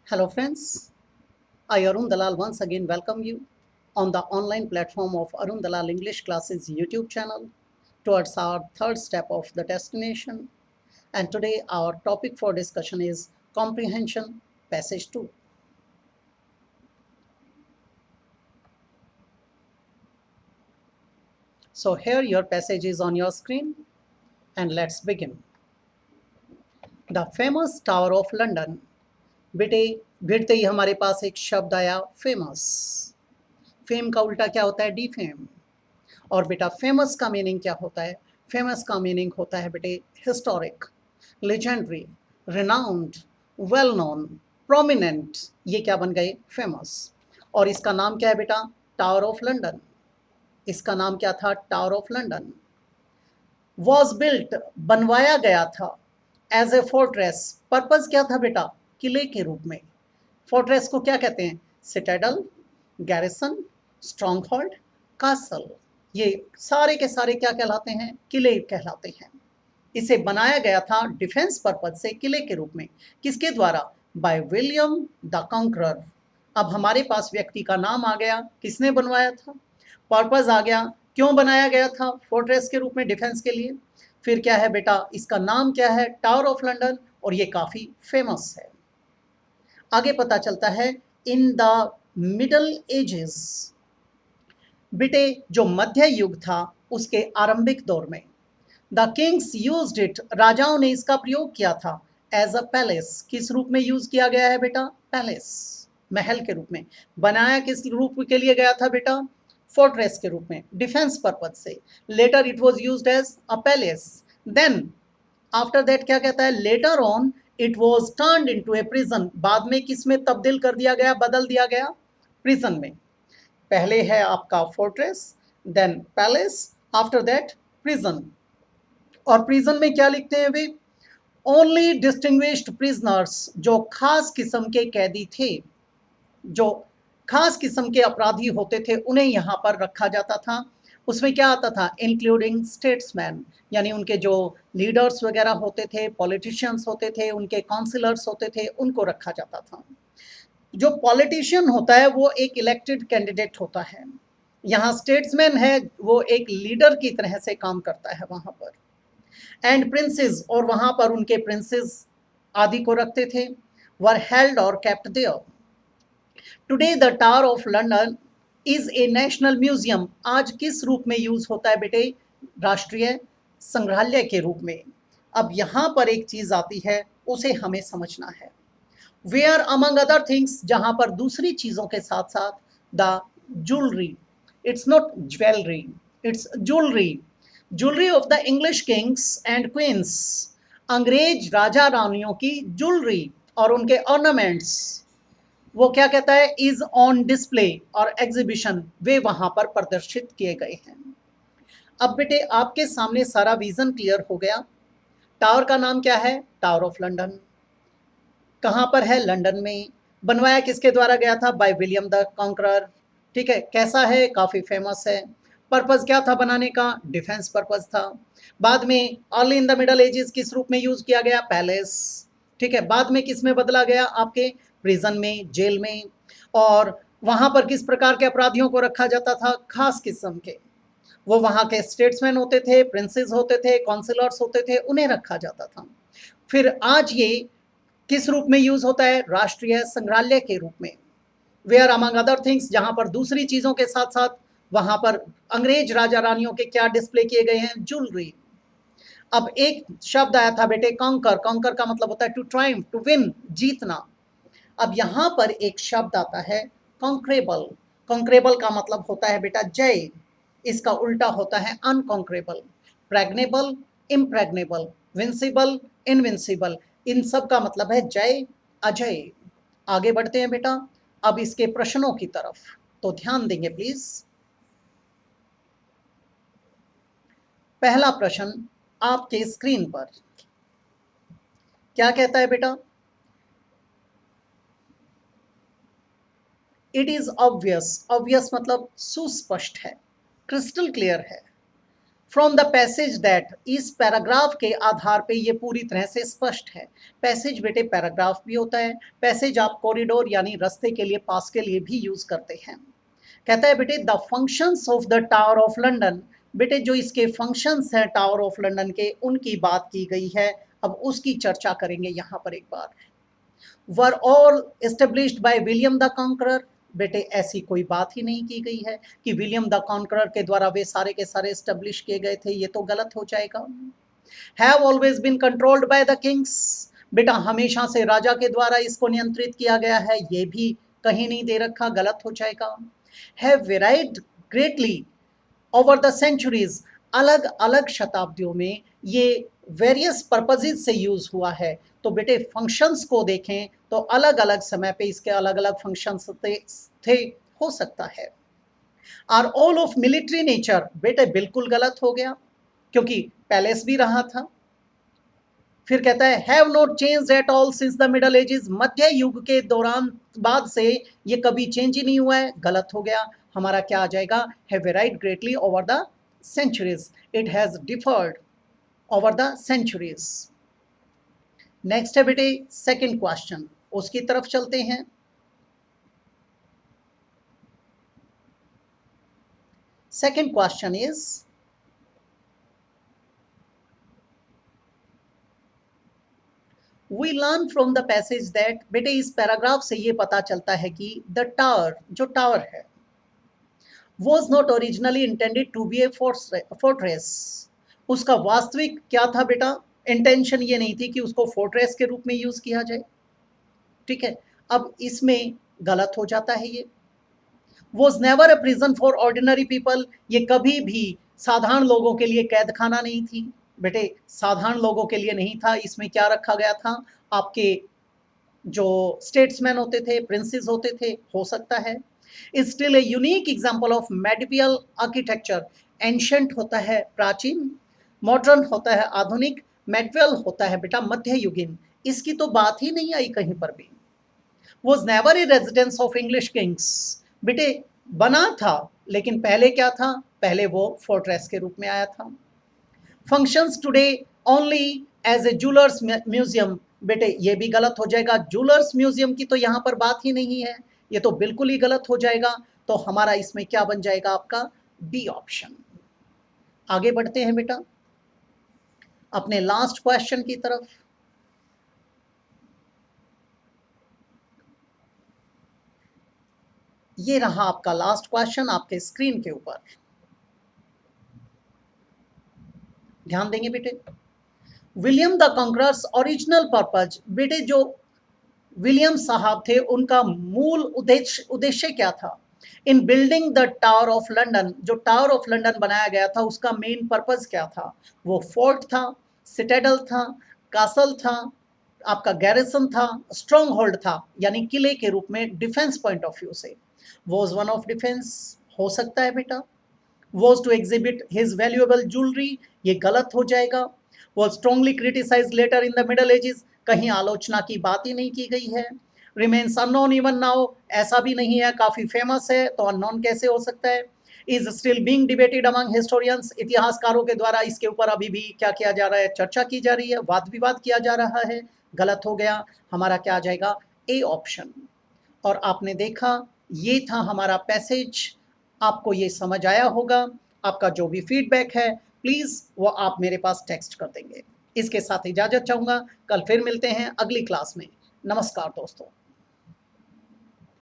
Hello friends, I Arun Dalal once again welcome you on the online platform of Arun Dalal English Classes YouTube channel towards our third step of the destination. And today our topic for discussion is comprehension passage 2. So here your passage is on your screen and let's begin. The famous Tower of London. बेटे भिड़ते ही हमारे पास एक शब्द आया famous. Fame का उल्टा क्या होता है? डिफेम। और बेटा फेमस का मीनिंग क्या होता है? फेमस का मीनिंग होता है बेटे historic, legendary, renowned, well known, prominent. ये क्या बन गए? फेमस। और इसका नाम क्या है बेटा? Tower of London. इसका नाम क्या था? Tower of London. Was built, बनवाया गया था, एज ए फोर्ट्रेस। पर्पज क्या था बेटा? किले के रूप में। फोर्ट्रेस को क्या कहते हैं? Citadel, garrison, strong hold, castle. ये सारे के सारे क्या कहलाते हैं? किले कहलाते हैं। इसे बनाया गया था डिफेंस पर्पज से, किले के रूप में। किसके द्वारा? Bye William the conqueror. अब हमारे पास व्यक्ति का नाम आ गया, किसने बनवाया था, पर्पज आ गया, क्यों बनाया गया था फोर्ट्रेस के रूप में डिफेंस के लिए। फिर क्या है बेटा? इसका नाम क्या है? Tower of London. और ये काफी फेमस है। आगे पता चलता है इन द मिडल एजेस। बेटे जो मध्य युग था उसके आरंभिक दौर में, द किंग्स यूज्ड इट, राजाओं ने इसका प्रयोग किया था, एज अ पैलेस। किस रूप में यूज किया गया है बेटा? पैलेस, महल के रूप में। बनाया किस रूप के लिए गया था बेटा? फोर्ट्रेस के रूप में, डिफेंस पर्पज से। Later it was use as a palace. Then after that क्या कहता है? Later on it was turned into a prison. बाद में किस में तब्दील कर दिया गया, बदल दिया गया? प्रिजन में। पहले है आपका fortress, then palace, after that prison. और प्रिजन में क्या लिखते हैं वे? ओनली डिस्टिंग्विश्ड प्रिजनर्स, जो खास किस्म के कैदी थे, जो खास किस्म के अपराधी होते थे, उन्हें यहाँ पर रखा जाता था। उसमें क्या आता था? इंक्लूडिंग स्टेट्समैन, यानी उनके जो लीडर्स वगैरह होते थे, पॉलिटिशियंस होते थे, उनके काउंसिलर्स होते थे, उनको रखा जाता था। जो पॉलिटिशियन होता है वो एक इलेक्टेड कैंडिडेट होता है। यहाँ स्टेट्समैन है, वो एक लीडर की तरह से काम करता है वहाँ पर। एंड प्रिंसेस, और वहाँ पर उनके प्रिंसेस आदि को रखते थे, वर हेल्ड और kept there. Today the Tower of London is a national museum. आज किस रूप में यूज होता है बेटे? राष्ट्रीय संग्रहालय के रूप में। अब यहाँ पर एक चीज आती है, उसे हमें समझना है। वेयर अमंग अदर थिंग्स, जहां पर दूसरी चीजों के साथ साथ the jewellery, it's not jewellery, it's jewellery, jewellery of the English Kings and queen's, अंग्रेज राजा रानियों की ज्वेलरी और उनके ऑर्नामेंट्स, वो क्या कहता है? इज ऑन डिस्प्ले और एग्जीबिशन, वे वहां पर प्रदर्शित किए गए हैं। अब बेटे आपके सामने सारा विजन क्लियर हो गया। टावर का नाम क्या है? Tower of London. कहाँ पर है? लंदन में। बनवाया किसके द्वारा गया था? Bye William the conqueror. ठीक है, कैसा है? काफ़ी फेमस है। पर्पज़ क्या था बनाने का? डिफेंस पर्पज़ था। बाद में early in the middle edges किस रूप में यूज़ किया गया? पैलेस। ठीक है, बाद में किस में बदला गया? आपके प्रिजन में, जेल में। और वहाँ पर किस प्रकार के अपराधियों को रखा जाता था? खास किस्म के। वो वहाँ के स्टेट्समैन होते थे, प्रिंसेस होते थे, काउंसिलर्स होते थे, उन्हें रखा जाता था। फिर आज ये किस रूप में यूज होता है? राष्ट्रीय संग्रहालय के रूप में। वेयर अमंग अदर थिंग्स, जहां पर दूसरी चीजों के साथ साथ वहां पर अंग्रेज राजा रानियों के क्या डिस्प्ले किए गए हैं? ज्वेलरी। अब एक शब्द आया था बेटे, कॉन्कर। कॉन्कर का मतलब होता है टू ट्राइम्फ, टू विन, जीतना। अब यहां पर एक शब्द आता है कॉन्क्रेबल। कॉन्क्रेबल का मतलब होता है बेटा जय। इसका उल्टा होता है अनकॉन्क्रेबल। प्रेग्नेबल, इम्प्रेग्नेबल, विंसिबल, इनविंसिबल, इन सब का मतलब है जय, अजय। आगे बढ़ते हैं बेटा अब इसके प्रश्नों की तरफ, तो ध्यान देंगे प्लीज। पहला प्रश्न आपके स्क्रीन पर क्या कहता है बेटा? It is obvious. ऑब्वियस मतलब सुस्पष्ट है, क्रिस्टल क्लियर है, फ्रॉम द पैसेज दैट, इस पैराग्राफ के आधार पे ये पूरी तरह से स्पष्ट है। पैसेज बेटे पैराग्राफ भी होता है, पैसेज आप कॉरिडोर यानी रास्ते के लिए, पास के लिए भी यूज करते हैं। कहता है बेटे the functions of the Tower of London, बेटे जो इसके फंक्शंस हैं टावर ऑफ लंदन के, उनकी बात की गई है। अब उसकी चर्चा करेंगे यहाँ पर एक बार। Were all established by William the Conqueror, बेटे ऐसी कोई बात ही नहीं की गई है कि विलियम द कॉन्करर के द्वारा वे सारे के सारे एस्टेब्लिश किए गए थे, ये तो गलत हो जाएगा। Have always been controlled by the kings, बेटा हमेशा से राजा के द्वारा इसको नियंत्रित किया गया है, ये भी कहीं नहीं दे रखा, गलत हो जाएगा। Have varied greatly over the centuries, अलग अलग शताब्दियों में ये वेरियस पर्पजेज से यूज हुआ है। तो बेटे फंक्शंस को देखें तो अलग अलग समय पे इसके अलग अलग फंक्शंस थे, हो सकता है। Are all of military nature, बेटे बिल्कुल गलत हो गया क्योंकि पैलेस भी रहा था। फिर कहता है have not change at all since the middle ages, मध्य युग के दौरान बाद से ये कभी चेंज ही नहीं हुआ है, गलत हो गया। हमारा क्या आ जाएगा, have varied greatly over the centuries, it has differed over the centuries. Next है बेटे सेकंड क्वेश्चन, उसकी तरफ चलते हैं। Second question is we learn from the passage that, बेटे इस पैराग्राफ से ये पता चलता है कि द टावर, जो टावर है, was not originally intended to be a fortress, उसका वास्तविक क्या था बेटा, इंटेंशन ये नहीं थी कि उसको फोर्ट्रेस के रूप में यूज किया जाए। ठीक है, अब इसमें गलत हो जाता है ये। Was never a prison for ordinary people, ये कभी भी साधारण लोगों के लिए कैद खाना नहीं थी। बेटे साधारण लोगों के लिए नहीं था, इसमें क्या रखा गया था, आपके जो स्टेट्समैन होते थे, प्रिंसेस होते थे, हो सकता है। Is still a unique example of medieval architecture, ancient होता है प्राचीन, मॉडर्न होता है आधुनिक, मेडिवल होता है बेटा मध्ययुगीन, इसकी तो बात ही नहीं आई कहीं पर भी। Was never a residence of English Kings, बेटे बना था लेकिन पहले क्या था, पहले वो फोर्ट्रेस के रूप में आया था। Functions today only as a jewellers museum, बेटे ये भी गलत हो जाएगा, जूलर्स म्यूजियम की तो यहाँ पर बात ही नहीं है, ये तो बिल्कुल ही गलत हो जाएगा। तो हमारा इसमें क्या बन जाएगा, आपका बी ऑप्शन। आगे बढ़ते हैं बेटा अपने लास्ट क्वेश्चन की तरफ। ये रहा आपका लास्ट क्वेश्चन आपके स्क्रीन के ऊपर, ध्यान देंगे बेटे। William the conquerors original purpose, बेटे जो विलियम साहब थे उनका मूल उद्देश्य क्या था, इन building the Tower of London, जो टावर ऑफ लंदन बनाया गया था उसका मेन पर्पज क्या था, वो फोर्ट था, सिटाडेल था, कासल था, आपका गैरिसन था, स्ट्रॉन्ग होल्ड था, यानी किले के रूप में डिफेंस पॉइंट ऑफ व्यू से। वॉज वन ऑफ डिफेंस, हो सकता है बेटा। Was to exhibit his valuable jewellery, ये गलत हो जाएगा। Was strongly criticise later in the middle ages, कहीं आलोचना की बात ही नहीं की गई है। रिमेन्स अननोन इवन नाउ, ऐसा भी नहीं है, काफ़ी फेमस है, तो अननोन कैसे हो सकता है। Is still being debated among historians, इतिहासकारों के द्वारा इसके ऊपर अभी भी क्या किया जा रहा है, चर्चा की जा रही है, वाद विवाद किया जा रहा है, गलत हो गया। हमारा क्या आ जाएगा, ए ऑप्शन। और आपने देखा ये था हमारा पैसेज, आपको ये समझ आया होगा। आपका जो भी फीडबैक है प्लीज़ वो आप मेरे पास टेक्स्ट कर देंगे। इसके साथ इजाज़त चाहूँगा, कल फिर मिलते हैं अगली क्लास में। नमस्कार दोस्तों।